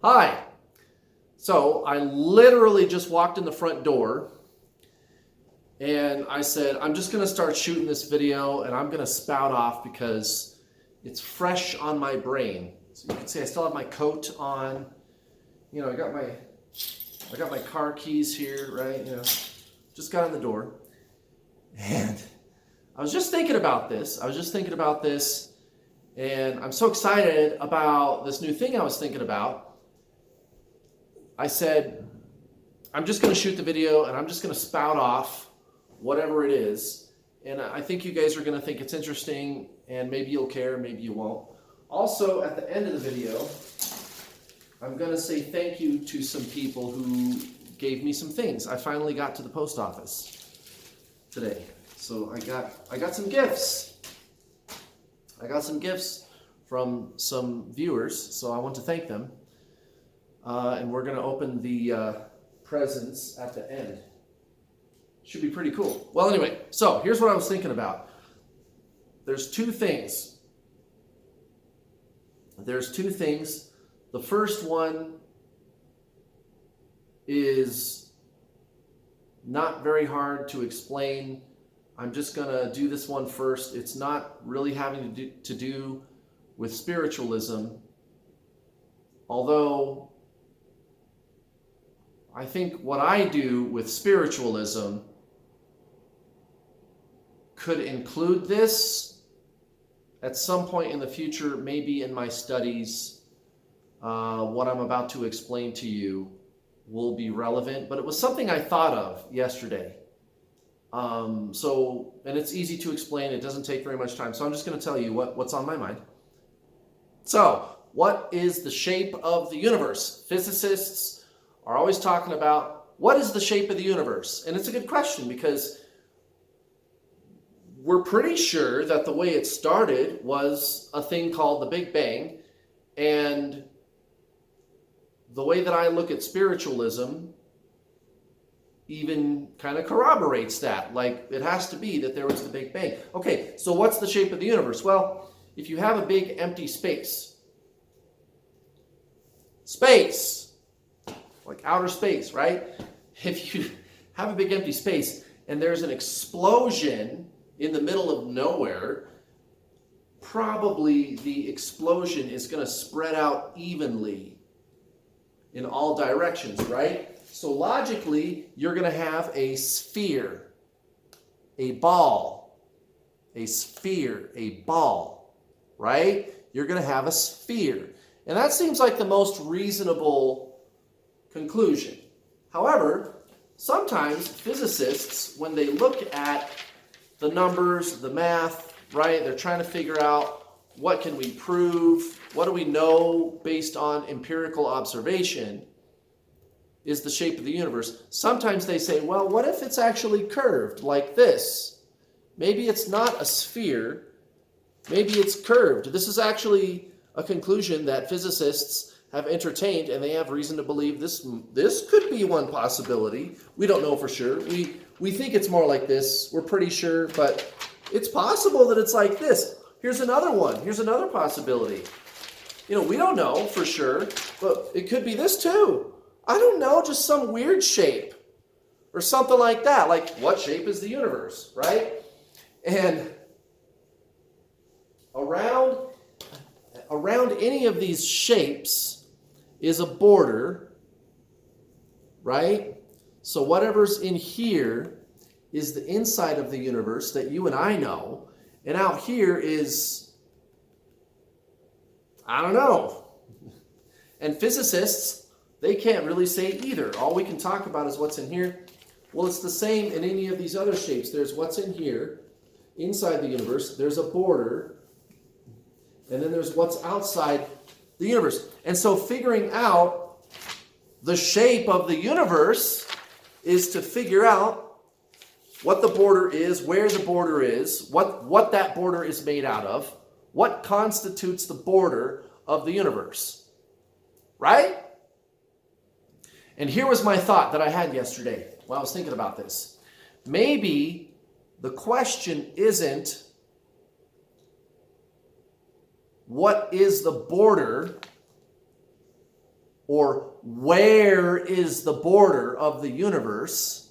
Hi. So I literally just walked in the front door and I said, I'm just going to start shooting this video and I'm going to spout off because it's fresh on my brain. So you can see I still have my coat on. You know, I got my car keys here, right? You know, just got in the door. And I was just thinking about this. And I'm so excited about this new thing I was thinking about. I said, I'm just going to shoot the video and I'm just going to spout off whatever it is. And I think you guys are going to think it's interesting and maybe you'll care, maybe you won't. Also, at the end of the video, I'm going to say thank you to some people who gave me some things. I finally got to the post office today. So I got some gifts. I got some gifts from some viewers, so I want to thank them. And we're going to open the presents at the end. Should be pretty cool. Well, anyway, so here's what I was thinking about. There's two things. The first one is not very hard to explain. I'm just going to do this one first. It's not really having to do with spiritualism, although I think what I do with spiritualism could include this at some point in the future, maybe in my studies. What I'm about to explain to you will be relevant, but it was something I thought of yesterday. And it's easy to explain. It doesn't take very much time. So I'm just going to tell you what's on my mind. So, what is the shape of the universe? Physicists are always talking about what is the shape of the universe? And it's a good question because we're pretty sure that the way it started was a thing called the Big Bang. And the way that I look at spiritualism even kind of corroborates that. Like, it has to be that there was the Big Bang. Okay, so what's the shape of the universe? Well, if you have a big empty space, like outer space, right? If you have a big empty space and there's an explosion in the middle of nowhere, probably the explosion is going to spread out evenly in all directions, right? So logically, you're going to have a sphere, a ball, a sphere, a ball, right? You're going to have a sphere. And that seems like the most reasonable conclusion. However, sometimes physicists, when they look at the numbers, the math, right, they're trying to figure out what can we prove, what do we know based on empirical observation is the shape of the universe. Sometimes they say, well, what if it's actually curved like this? Maybe it's not a sphere, maybe it's curved. This is actually a conclusion that physicists have entertained, and they have reason to believe this could be one possibility. We don't know for sure. We think it's more like this. We're pretty sure, but it's possible that it's like this. Here's another one. Here's another possibility. You know, we don't know for sure, but it could be this too. I don't know, just some weird shape or something like that. Like, what shape is the universe, right? And around any of these shapes is a border, right? So whatever's in here is the inside of the universe that you and I know. And out here is, I don't know. And physicists, they can't really say either. All we can talk about is what's in here. Well, it's the same in any of these other shapes. There's what's in here, inside the universe. There's a border. And then there's what's outside the universe. And so figuring out the shape of the universe is to figure out what the border is, where the border is, what that border is made out of, what constitutes the border of the universe. Right? And here was my thought that I had yesterday while I was thinking about this. Maybe the question isn't what is the border or where is the border of the universe,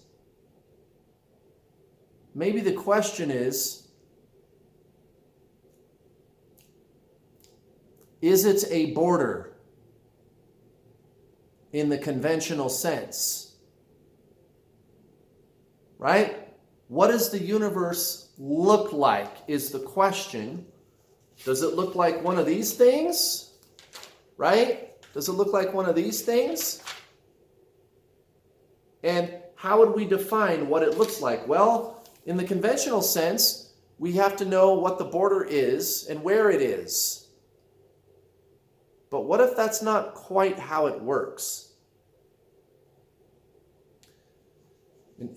maybe the question is it a border in the conventional sense? Right? What does the universe look like is the question. Does it look like one of these things? Right? Does it look like one of these things? And how would we define what it looks like? Well, in the conventional sense, we have to know what the border is and where it is. But what if that's not quite how it works?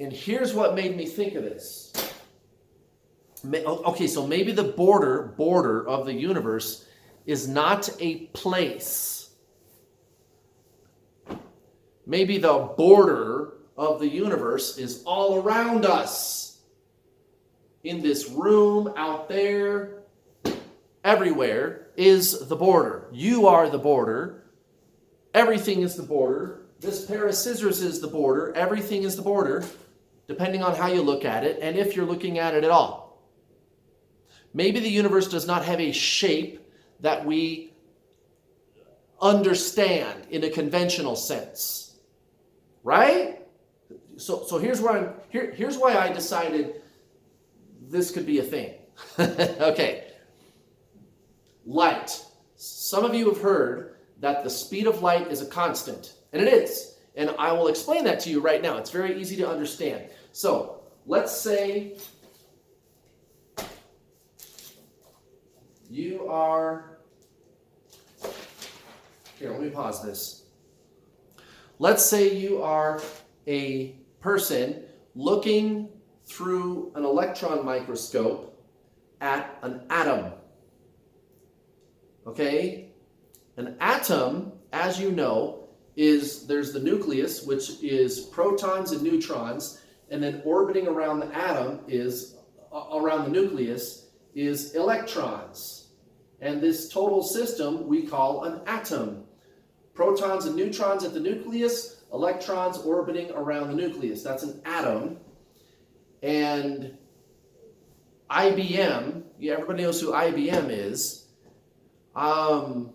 And here's what made me think of this. Okay, so maybe the border of the universe is not a place. Maybe the border of the universe is all around us. In this room, out there, everywhere is the border. You are the border. Everything is the border. This pair of scissors is the border. Everything is the border, depending on how you look at it and if you're looking at it at all. Maybe the universe does not have a shape that we understand in a conventional sense. Right? So here's why I decided this could be a thing. Okay. Light. Some of you have heard that the speed of light is a constant, and it is. And I will explain that to you right now. It's very easy to understand. So, let's say you are... Here, let me pause this. Let's say you are a person looking through an electron microscope at an atom. Okay? An atom, as you know, there's the nucleus, which is protons and neutrons, and then orbiting around the atom around the nucleus is electrons. And this total system we call an atom. Protons and neutrons at the nucleus, electrons orbiting around the nucleus. That's an atom. And IBM, everybody knows who IBM is. I'm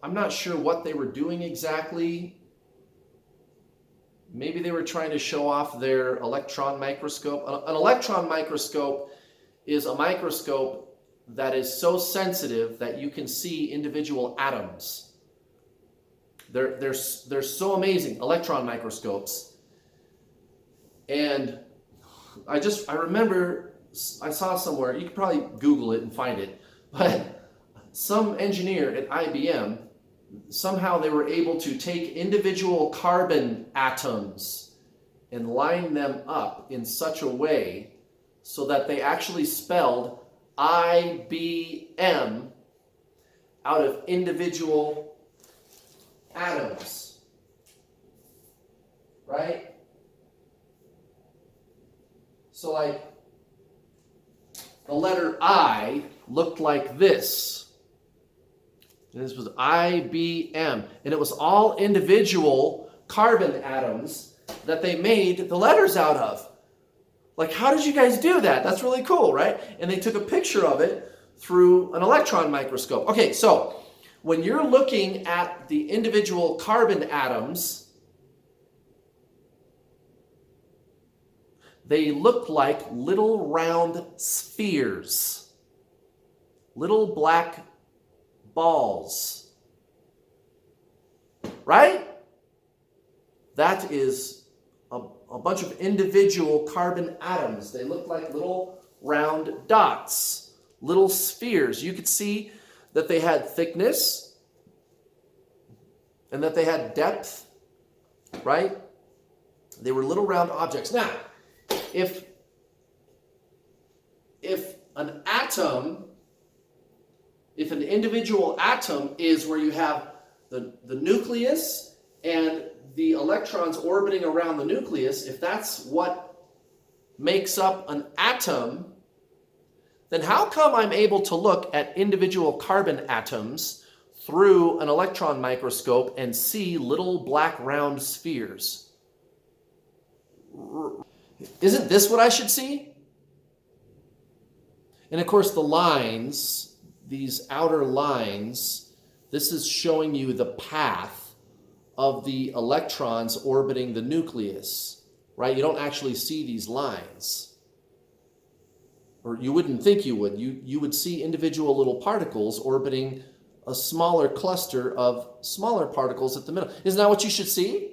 not sure what they were doing exactly. Maybe they were trying to show off their electron microscope. An electron microscope is a microscope that is so sensitive that you can see individual atoms. They're so amazing, electron microscopes. And I remember I saw somewhere, you could probably Google it and find it, but some engineer at IBM, somehow they were able to take individual carbon atoms and line them up in such a way so that they actually spelled IBM out of individual atoms. Right? So like the letter I looked like this. And this was IBM. And it was all individual carbon atoms that they made the letters out of. Like, how did you guys do that? That's really cool, right? And they took a picture of it through an electron microscope. Okay, so when you're looking at the individual carbon atoms, they look like little round spheres, little black balls, right? That is a bunch of individual carbon atoms. They look like little round dots, little spheres. You could see that they had thickness and that they had depth, right? They were little round objects. Now, if an atom, if an individual atom is where you have the nucleus and the electrons orbiting around the nucleus, if that's what makes up an atom, then how come I'm able to look at individual carbon atoms through an electron microscope and see little black round spheres. Isn't this what I should see? And of course the lines, these outer lines, this is showing you the path of the electrons orbiting the nucleus, right? You don't actually see these lines. Or you wouldn't think you would. You would see individual little particles orbiting a smaller cluster of smaller particles at the middle. Isn't that what you should see?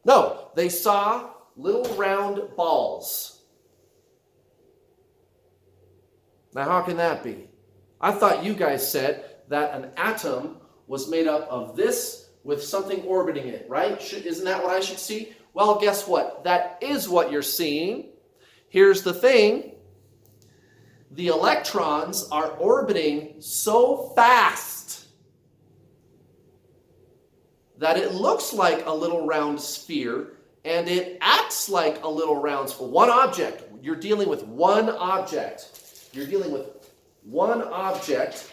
No, they saw little round balls. Now, how can that be? I thought you guys said that an atom was made up of this with something orbiting it, right? Isn't that what I should see? Well, guess what? That is what you're seeing. Here's the thing. The electrons are orbiting so fast that it looks like a little round sphere and it acts like a little round sphere. One object. You're dealing with one object. You're dealing with one object,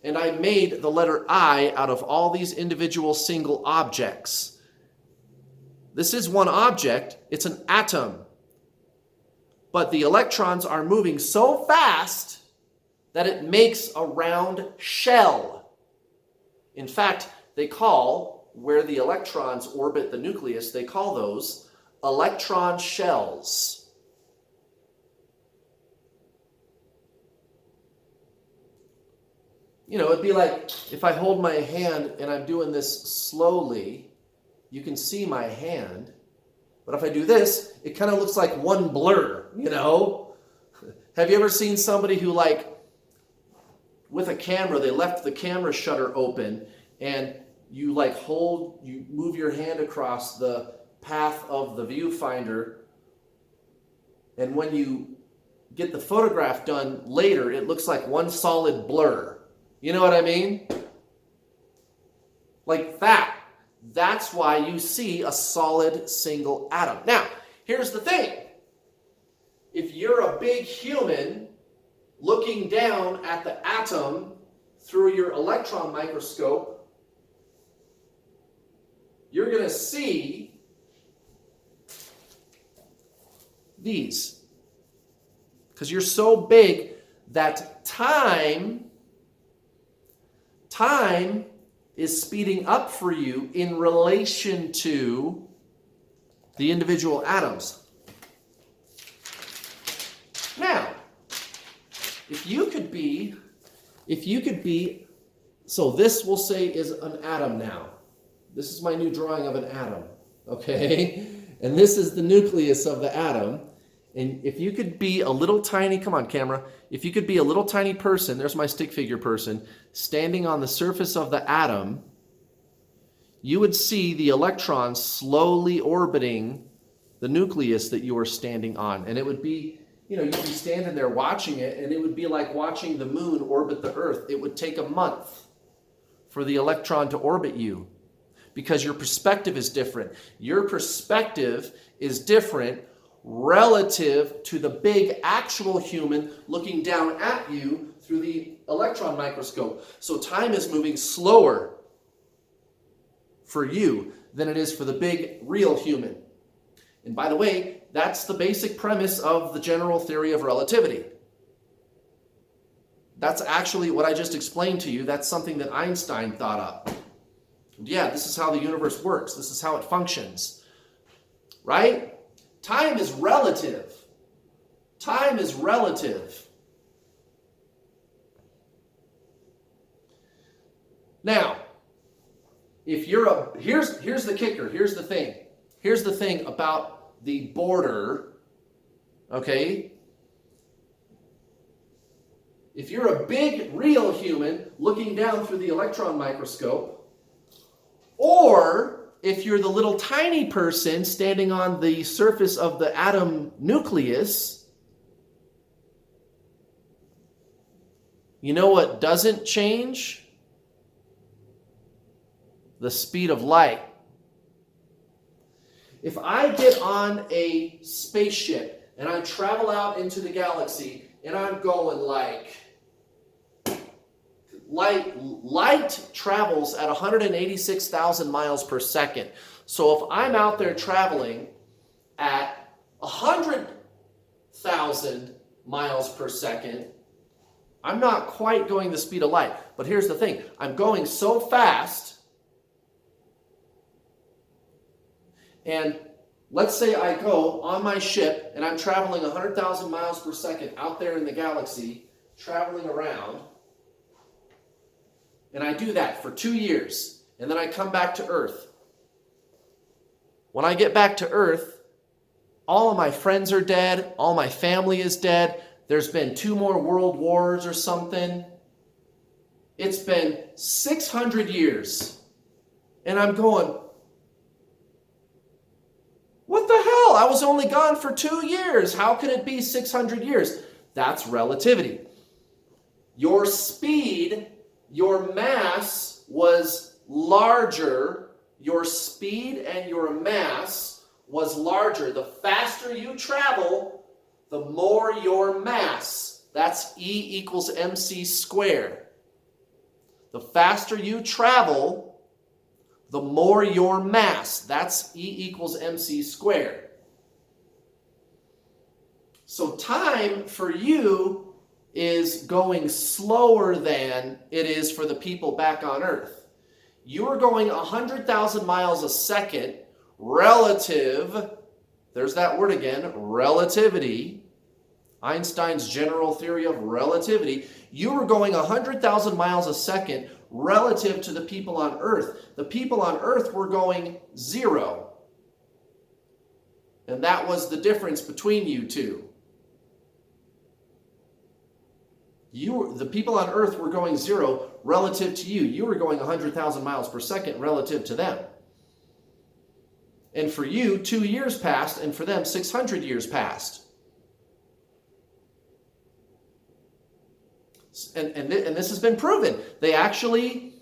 and I made the letter I out of all these individual single objects. This is one object. It's an atom. But the electrons are moving so fast that it makes a round shell. In fact, they call where the electrons orbit the nucleus, they call those electron shells. You know, it'd be like if I hold my hand and I'm doing this slowly, you can see my hand. But if I do this, it kind of looks like one blur, you know? Have you ever seen somebody who, like, with a camera, they left the camera shutter open and you, like, you move your hand across the path of the viewfinder, and when you get the photograph done later, it looks like one solid blur. You know what I mean? Like that. That's why you see a solid single atom. Now, here's the thing. If you're a big human looking down at the atom through your electron microscope, you're going to see these. Because you're so big that time is speeding up for you in relation to the individual atoms. Now, if you could be, so this we'll say is an atom now. This is my new drawing of an atom, okay? And this is the nucleus of the atom. And if you could be a little tiny, come on camera, if you could be a little tiny person, there's my stick figure person, standing on the surface of the atom, you would see the electrons slowly orbiting the nucleus that you are standing on. And it would be, you know, you'd be standing there watching it, and it would be like watching the moon orbit the earth. It would take a month for the electron to orbit you because your perspective is different. Your perspective is different relative to the big actual human looking down at you through the electron microscope. So time is moving slower for you than it is for the big real human. And by the way, that's the basic premise of the general theory of relativity. That's actually what I just explained to you. That's something that Einstein thought up. And yeah, this is how the universe works. This is how it functions. Right? Time is relative. Time is relative. Now, if you're here's the kicker. Here's the thing. Here's the thing about the border. Okay? If you're a big real human looking down through the electron microscope, or if you're the little tiny person standing on the surface of the atom nucleus, you know what doesn't change? The speed of light. If I get on a spaceship and I travel out into the galaxy and I'm going like, light travels at 186,000 miles per second. So if I'm out there traveling at 100,000 miles per second, I'm not quite going the speed of light. But here's the thing. I'm going so fast, and let's say I go on my ship and I'm traveling 100,000 miles per second out there in the galaxy, traveling around, and I do that for 2 years, and then I come back to Earth. When I get back to Earth, all of my friends are dead, all my family is dead, there's been 2 more world wars or something. It's been 600 years, and I'm going, what the hell? I was only gone for 2 years. How can it be 600 years? That's relativity. Your speed, your mass was larger. Your speed and your mass was larger. The faster you travel, the more your mass. That's E equals mc squared. The faster you travel, the more your mass. That's E equals mc squared. So time for you is going slower than it is for the people back on Earth. You are going 100,000 miles a second relative, there's that word again, relativity, Einstein's general theory of relativity. You are going 100,000 miles a second relative to the people on Earth. The people on Earth were going 0. And that was the difference between you two. The people on Earth were going 0 relative to you. You were going 100,000 miles per second relative to them. And for you, 2 years passed, and for them, 600 years passed. And this has been proven. They actually,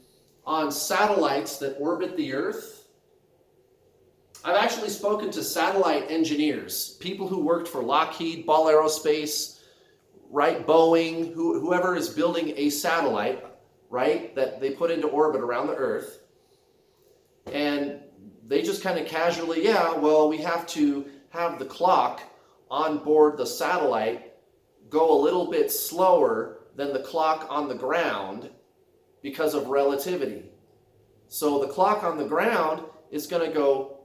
on satellites that orbit the Earth, I've actually spoken to satellite engineers, people who worked for Lockheed, Ball Aerospace, right, Boeing, whoever is building a satellite, right, that they put into orbit around the Earth. And they just kind of casually, yeah, well, we have to have the clock on board the satellite go a little bit slower than the clock on the ground because of relativity. So the clock on the ground is going to go,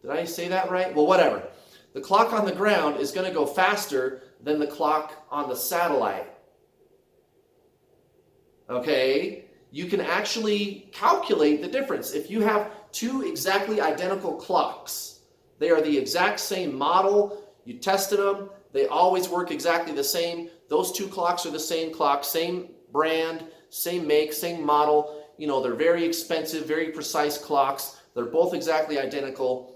did I say that right? Well, whatever. The clock on the ground is going to go faster than the clock on the satellite. Okay? You can actually calculate the difference. If you have 2 exactly identical clocks, they are the exact same model, you tested them, they always work exactly the same. Those 2 clocks are the same clock, same brand, same make, same model. You know, they're very expensive, very precise clocks. They're both exactly identical.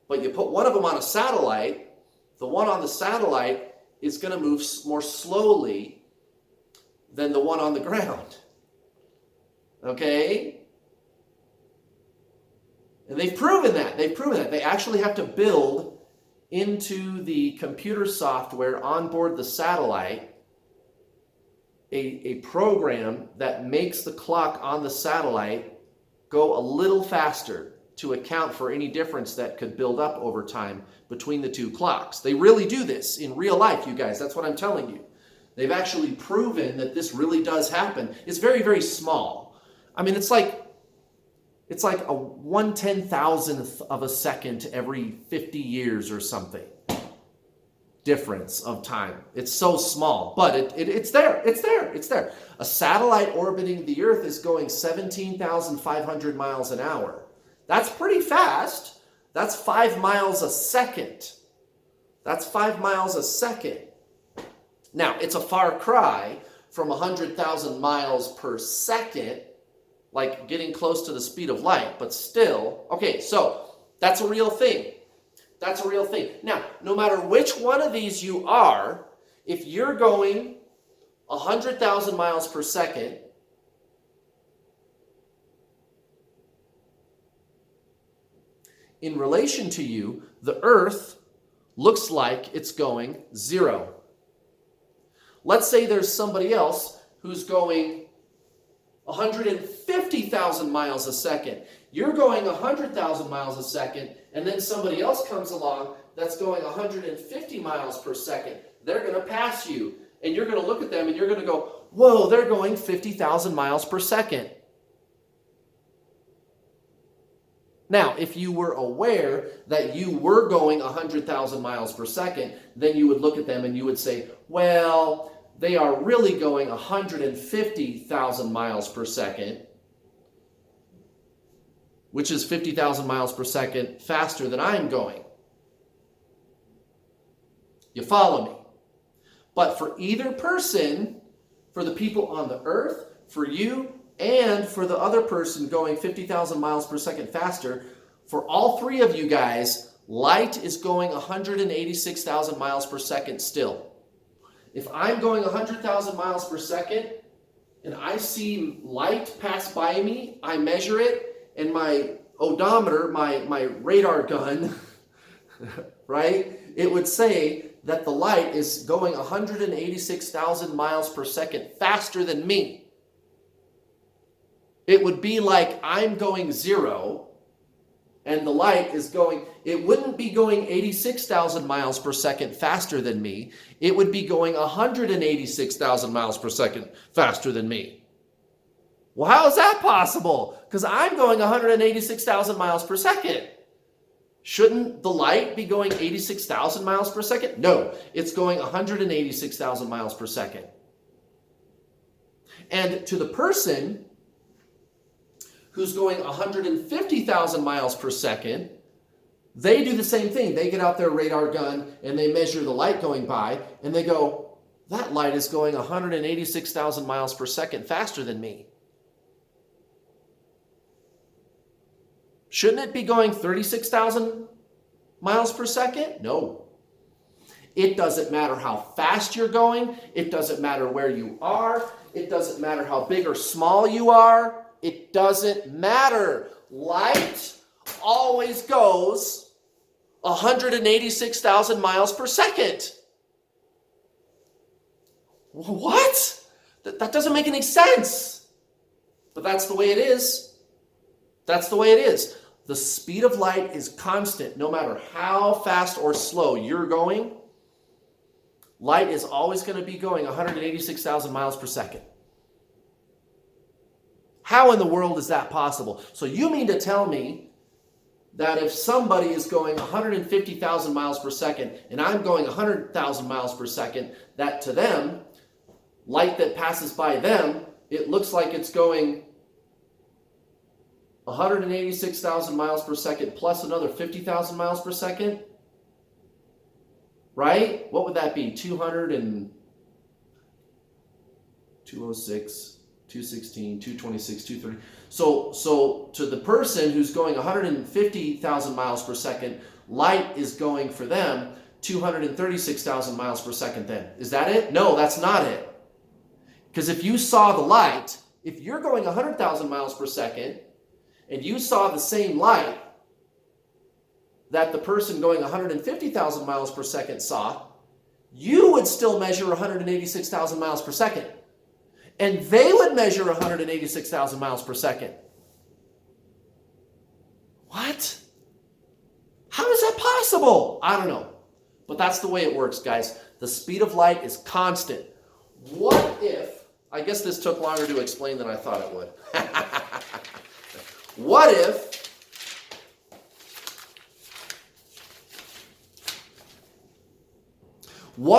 But you put one of them on a satellite, the one on the satellite is going to move more slowly than the one on the ground. Okay? And they've proven that. They actually have to build into the computer software on board the satellite a program that makes the clock on the satellite go a little faster to account for any difference that could build up over time between the 2 clocks. They really do this in real life, you guys. That's what I'm telling you. They've actually proven that this really does happen. It's very, very small. I mean, it's like a 1/10,000th of a second every 50 years or something difference of time. It's so small, but it's there. It's there. A satellite orbiting the Earth is going 17,500 miles an hour. That's pretty fast. That's 5 miles a second. Now, it's a far cry from 100,000 miles per second, like getting close to the speed of light, but still. Okay, so that's a real thing. Now, no matter which one of these you are, if you're going 100,000 miles per second, in relation to you, the Earth looks like it's going 0. Let's say there's somebody else who's going 150,000 miles a second. You're going 100,000 miles a second, and then somebody else comes along that's going 150 miles per second. They're going to pass you, and you're going to look at them and you're going to go, whoa, they're going 50,000 miles per second. Now, if you were aware that you were going 100,000 miles per second, then you would look at them and you would say, well, they are really going 150,000 miles per second, which is 50,000 miles per second faster than I'm going. You follow me? But for either person, for the people on the earth, for you, and for the other person going 50,000 miles per second faster, for all three of you guys, light is going 186,000 miles per second still. If I'm going 100,000 miles per second and I see light pass by me, I measure it, and my odometer, my radar gun, right, it would say that the light is going 186,000 miles per second faster than me. It would be like I'm going 0 and the light is going, it wouldn't be going 86,000 miles per second faster than me. It would be going 186,000 miles per second faster than me. Well, how is that possible? Because I'm going 186,000 miles per second. Shouldn't the light be going 86,000 miles per second? No, it's going 186,000 miles per second. And to the person who's going 150,000 miles per second, they do the same thing. They get out their radar gun and they measure the light going by and they go, that light is going 186,000 miles per second faster than me. Shouldn't it be going 36,000 miles per second? No. It doesn't matter how fast you're going. It doesn't matter where you are. It doesn't matter how big or small you are. It doesn't matter. Light always goes 186,000 miles per second. What? That doesn't make any sense. But that's the way it is. That's the way it is. The speed of light is constant. No matter how fast or slow you're going, light is always going to be going 186,000 miles per second. How in the world is that possible? So you mean to tell me that if somebody is going 150,000 miles per second and I'm going 100,000 miles per second, that to them, light that passes by them, it looks like it's going 186,000 miles per second plus another 50,000 miles per second? Right? What would that be? 206, 216, 226, 230. So to the person who's going 150,000 miles per second, light is going for them 236,000 miles per second then. Is that it? No, that's not it. Because if you saw the light, if you're going 100,000 miles per second and you saw the same light that the person going 150,000 miles per second saw, you would still measure 186,000 miles per second. And they would measure 186,000 miles per second. What? How is that possible? I don't know. But that's the way it works, guys. The speed of light is constant. What if, I guess this took longer to explain than I thought it would. What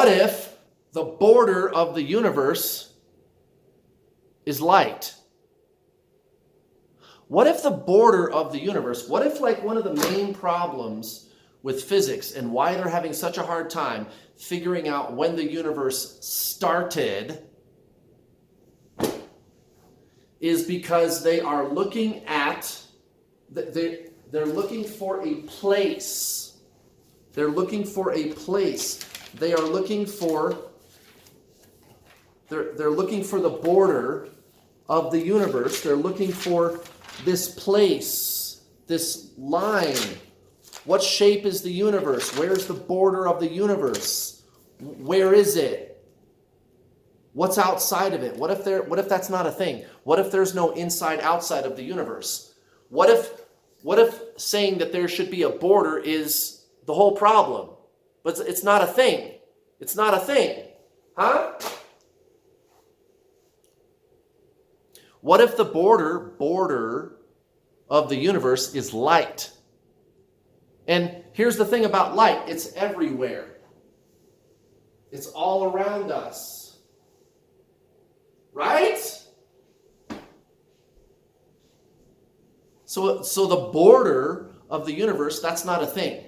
if the border of the universe is light? What if the border of the universe, what if like one of the main problems with physics and why they're having such a hard time figuring out when the universe started is because they are looking at, they're looking for a place. They're looking for a place. They are looking for, they're looking for the border of the universe. They're looking for this place, this line. What shape is the universe? Where's the border of the universe? Where is it? What's outside of it? What if that's not a thing? What if there's no inside outside of the universe? What if saying that there should be a border is the whole problem? But it's not a thing. It's not a thing. Huh? What if the border of the universe is light? And here's the thing about light, it's everywhere. It's all around us. Right? So the border of the universe, that's not a thing.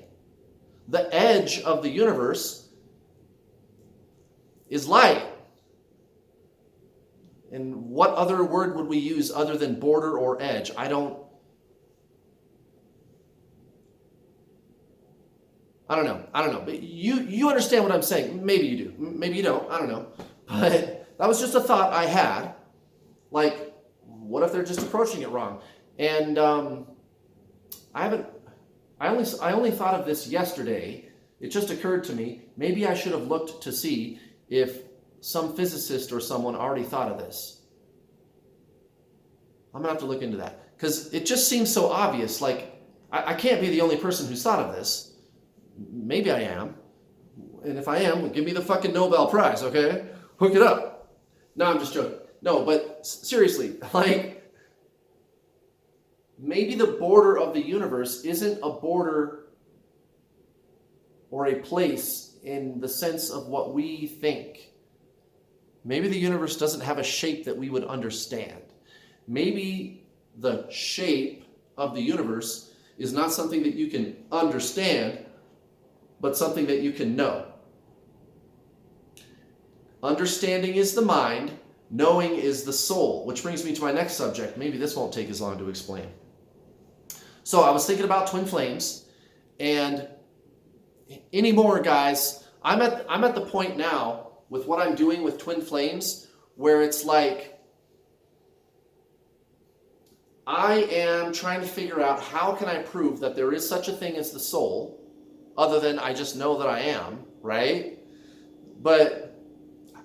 The edge of the universe is light. And what other word would we use other than border or edge? I don't know. But you understand what I'm saying. Maybe you do. Maybe you don't. I don't know. But that was just a thought I had. Like, what if they're just approaching it wrong? And I only thought of this yesterday. It just occurred to me. Maybe I should have looked to see if some physicist or someone already thought of this. I'm gonna have to look into that because it just seems so obvious. Like, I can't be the only person who's thought of this. Maybe I am. And if I am, give me the fucking Nobel Prize, okay? Hook it up. No, I'm just joking. No, but seriously, like, maybe the border of the universe isn't a border or a place in the sense of what we think. Maybe the universe doesn't have a shape that we would understand. Maybe the shape of the universe is not something that you can understand, but something that you can know. Understanding is the mind, knowing is the soul, which brings me to my next subject. Maybe this won't take as long to explain. So I was thinking about twin flames, and anymore, guys, I'm at the point now with what I'm doing with twin flames where it's like I am trying to figure out how can I prove that there is such a thing as the soul, other than I just know that I am, right? But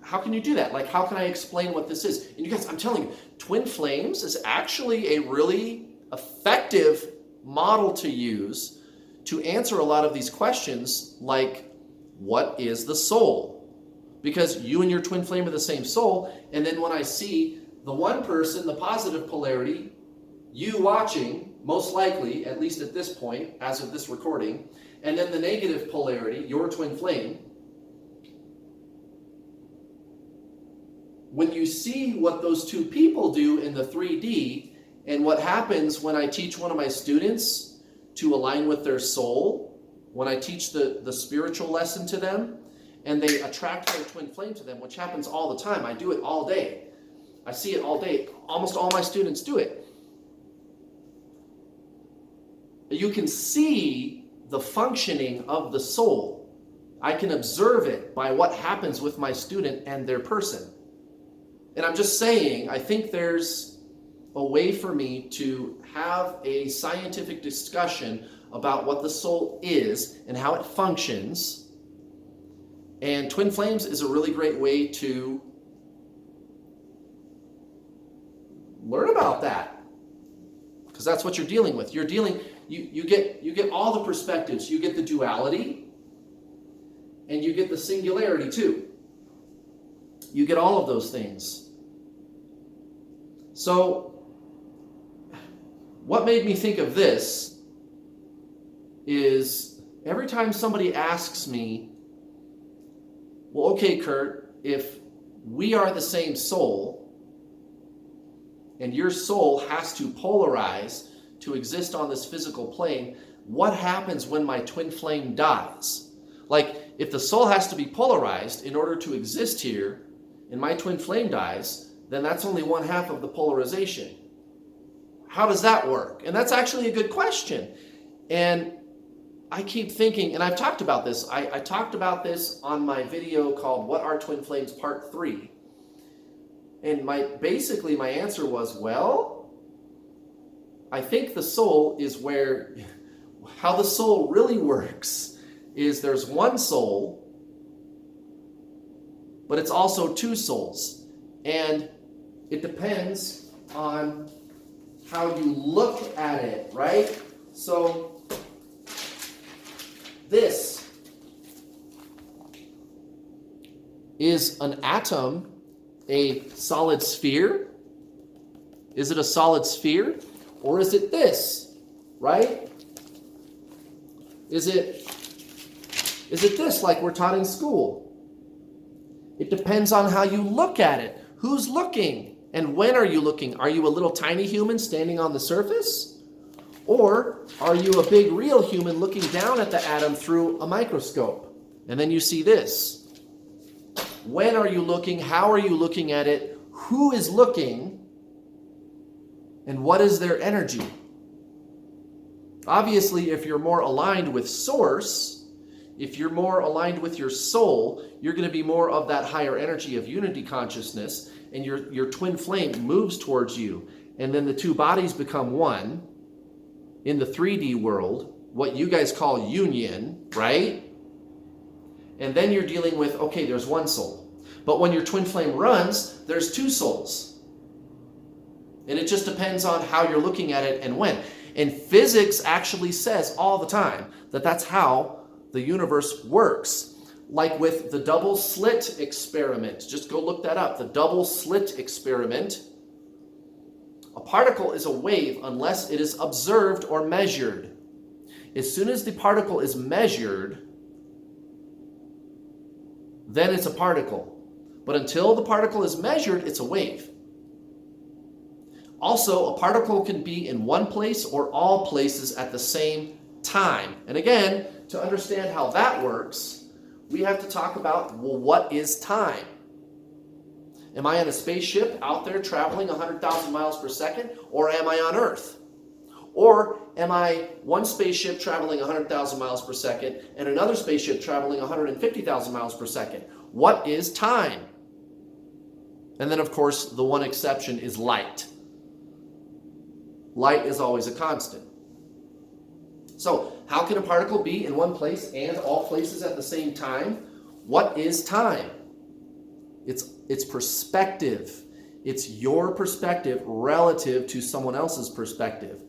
how can you do that? Like, how can I explain what this is? And you guys, I'm telling you, twin flames is actually a really effective model to use to answer a lot of these questions, like, what is the soul? Because you and your twin flame are the same soul, and then when I see the one person, the positive polarity, you watching, most likely, at least at this point, as of this recording, and then the negative polarity, your twin flame, when you see what those two people do in the 3D, and what happens when I teach one of my students to align with their soul, when I teach the spiritual lesson to them, and they attract their twin flame to them, which happens all the time. I do it all day. I see it all day. Almost all my students do it. You can see the functioning of the soul. I can observe it by what happens with my student and their person. And I'm just saying, I think there's a way for me to have a scientific discussion about what the soul is and how it functions. And twin flames is a really great way to learn about that, because that's what you're dealing with. You get all the perspectives. You get the duality, and you get the singularity too. You get all of those things. So, what made me think of this is every time somebody asks me, well, okay, Kurt, if we are the same soul, and your soul has to polarize to exist on this physical plane, what happens when my twin flame dies? Like, if the soul has to be polarized in order to exist here, and my twin flame dies, then that's only one half of the polarization. How does that work? And that's actually a good question. And I keep thinking, and I've talked about this. I talked about this on my video called What Are Twin Flames Part 3. And basically my answer was, well, I think the soul is how the soul really works is there's one soul, but it's also two souls. And it depends on how you look at it, right? So this is an atom a solid sphere? Is it a solid sphere? Or is it this, right? Is it this like we're taught in school? It depends on how you look at it. Who's looking? And when are you looking? Are you a little tiny human standing on the surface? Or are you a big real human looking down at the atom through a microscope? And then you see this. When are you looking? How are you looking at it? Who is looking? And what is their energy? Obviously, if you're more aligned with Source, if you're more aligned with your soul, you're going to be more of that higher energy of unity consciousness, and your twin flame moves towards you. And then the two bodies become one in the 3D world, what you guys call union, right? And then you're dealing with, okay, there's one soul. But when your twin flame runs, there's two souls. And it just depends on how you're looking at it and when. And physics actually says all the time that that's how the universe works. Like with the double slit experiment. Just go look that up. The double slit experiment. A particle is a wave unless it is observed or measured. As soon as the particle is measured, then it's a particle. But until the particle is measured, it's a wave. Also, a particle can be in one place or all places at the same time. And again, to understand how that works, we have to talk about, well, what is time? Am I in a spaceship out there traveling 100,000 miles per second, or am I on Earth? Or am I one spaceship traveling 100,000 miles per second and another spaceship traveling 150,000 miles per second? What is time? And then, of course, the one exception is light. Light is always a constant. So, how can a particle be in one place and all places at the same time? What is time? It's perspective. It's your perspective relative to someone else's perspective.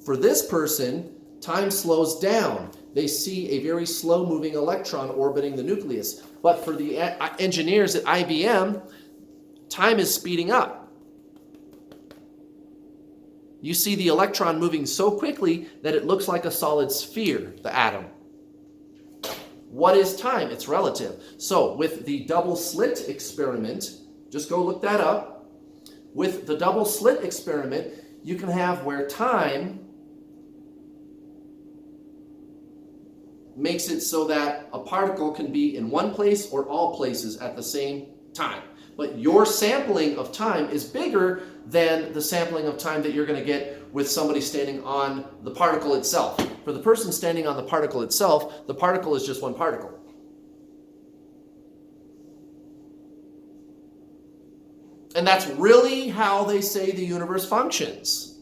For this person, time slows down. They see a very slow-moving electron orbiting the nucleus. But for the engineers at IBM, time is speeding up. You see the electron moving so quickly that it looks like a solid sphere, the atom. What is time? It's relative. So with the double slit experiment, just go look that up. With the double slit experiment, you can have where time makes it so that a particle can be in one place or all places at the same time. But your sampling of time is bigger than the sampling of time that you're going to get with somebody standing on the particle itself. For the person standing on the particle itself, the particle is just one particle. And that's really how they say the universe functions.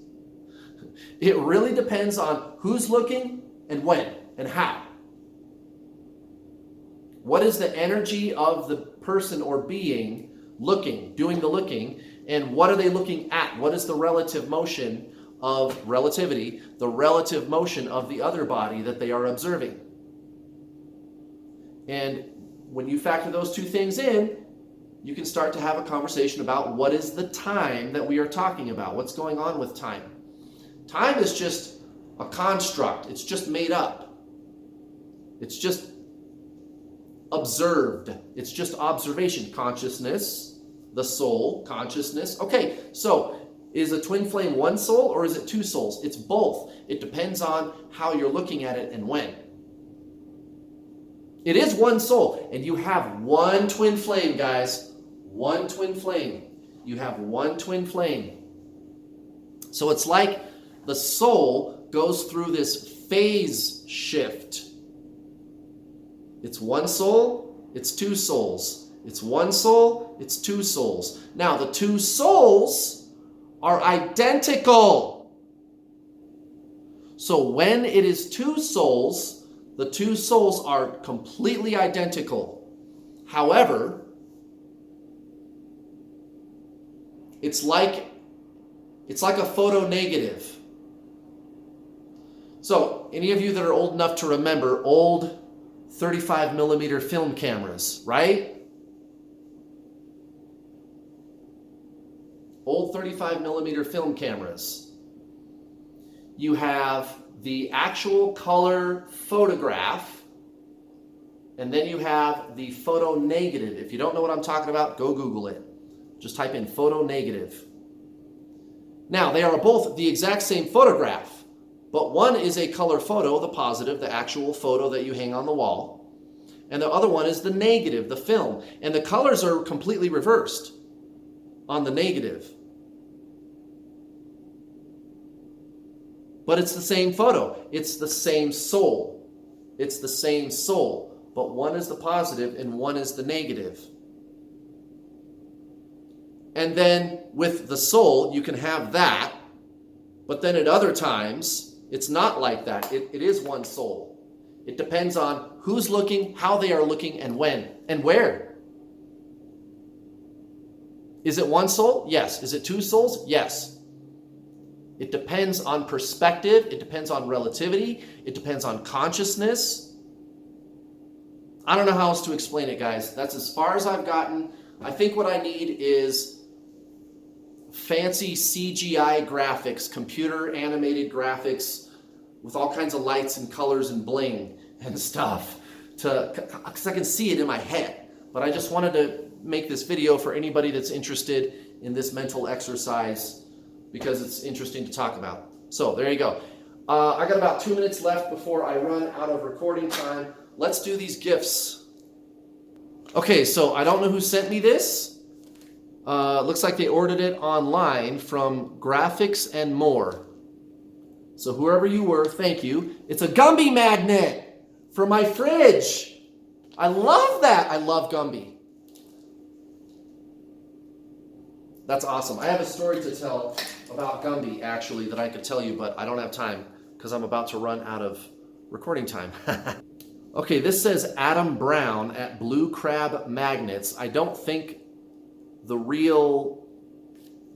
It really depends on who's looking and when and how. What is the energy of the person or being looking, doing the looking, and what are they looking at? What is the relative motion of relativity, the relative motion of the other body that they are observing? And when you factor those two things in, you can start to have a conversation about what is the time that we are talking about. What's going on with time? Time is just a construct. It's just made up. It's just observed. It's just observation. Consciousness, the soul, consciousness. Okay, so is a twin flame one soul or is it two souls? It's both. It depends on how you're looking at it and when. It is one soul, and you have one twin flame, guys. One twin flame. You have one twin flame. So it's like the soul goes through this phase shift. It's one soul, it's two souls. It's one soul, it's two souls. Now, the two souls are identical. So when it is two souls, the two souls are completely identical. However, It's like a photo negative. So, any of you that are old enough to remember old 35 millimeter film cameras, right? Old 35 millimeter film cameras. You have the actual color photograph, and then you have the photo negative. If you don't know what I'm talking about, go Google it. Just type in photo negative. Now, they are both the exact same photograph, but one is a color photo, the positive, the actual photo that you hang on the wall, and the other one is the negative, the film. And the colors are completely reversed on the negative. But it's the same photo. It's the same soul. It's the same soul. But one is the positive and one is the negative. And then with the soul, you can have that. But then at other times, it's not like that. It is one soul. It depends on who's looking, how they are looking, and when, and where. Is it one soul? Yes. Is it two souls? Yes. It depends on perspective. It depends on relativity. It depends on consciousness. I don't know how else to explain it, guys. That's as far as I've gotten. I think what I need is fancy CGI graphics, computer animated graphics with all kinds of lights and colors and bling and stuff, because I can see it in my head. But I just wanted to make this video for anybody that's interested in this mental exercise, because it's interesting to talk about. So there you go. I got about 2 minutes left before I run out of recording time. Let's do these gifts. Okay, so I don't know who sent me this. Looks like they ordered it online from Graphics and More. So whoever you were, thank you. It's a Gumby magnet for my fridge. I love that. I love Gumby. That's awesome. I have a story to tell about Gumby, actually, that I could tell you, but I don't have time because I'm about to run out of recording time. Okay, this says Adam Brown at Blue Crab Magnets. I don't think the real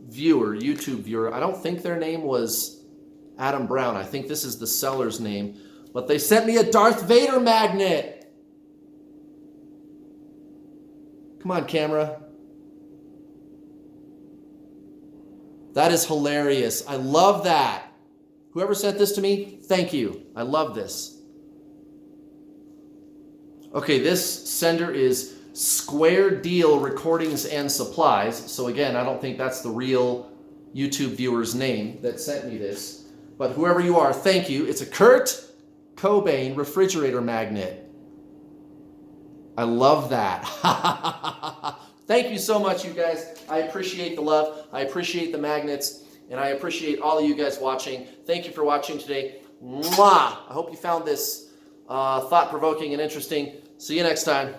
viewer, YouTube viewer, I don't think their name was Adam Brown. I think this is the seller's name. But they sent me a Darth Vader magnet. Come on, camera. That is hilarious. I love that. Whoever sent this to me, thank you. I love this. Okay, this sender is Square Deal Recordings and Supplies. So again, I don't think that's the real YouTube viewer's name that sent me this. But whoever you are, thank you. It's a Kurt Cobain refrigerator magnet. I love that. Thank you so much, you guys. I appreciate the love. I appreciate the magnets. And I appreciate all of you guys watching. Thank you for watching today. Mwah! I hope you found this thought-provoking and interesting. See you next time.